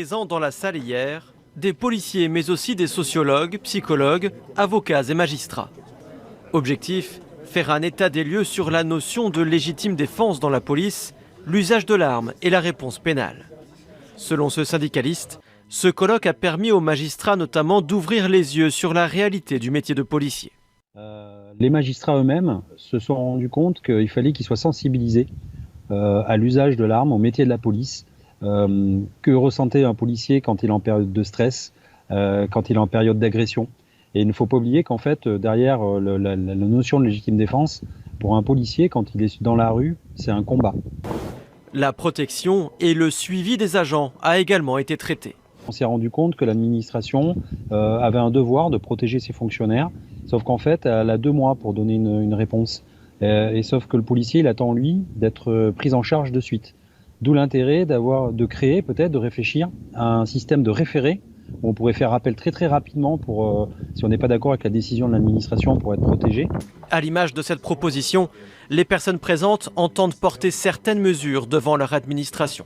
présents dans la salle hier, des policiers mais aussi des sociologues, psychologues, avocats et magistrats. Objectif, faire un état des lieux sur la notion de légitime défense dans la police, l'usage de l'arme et la réponse pénale. Selon ce syndicaliste, ce colloque a permis aux magistrats notamment d'ouvrir les yeux sur la réalité du métier de policier. Les magistrats eux-mêmes se sont rendus compte qu'il fallait qu'ils soient sensibilisés à l'usage de l'arme, au métier de la police, que ressentait un policier quand il est en période de stress, quand il est en période d'agression. Et il ne faut pas oublier qu'en fait, derrière la notion de légitime défense, pour un policier, quand il est dans la rue, c'est un combat. La protection et le suivi des agents a également été traité. On s'est rendu compte que l'administration avait un devoir de protéger ses fonctionnaires, sauf qu'en fait, elle a 2 mois pour donner une réponse. Et sauf que le policier, il attend, lui, d'être pris en charge de suite. D'où l'intérêt de créer, peut-être, de réfléchir à un système de référé où on pourrait faire appel très très rapidement pour, si on n'est pas d'accord avec la décision de l'administration, pour être protégé. À l'image de cette proposition, les personnes présentes entendent porter certaines mesures devant leur administration.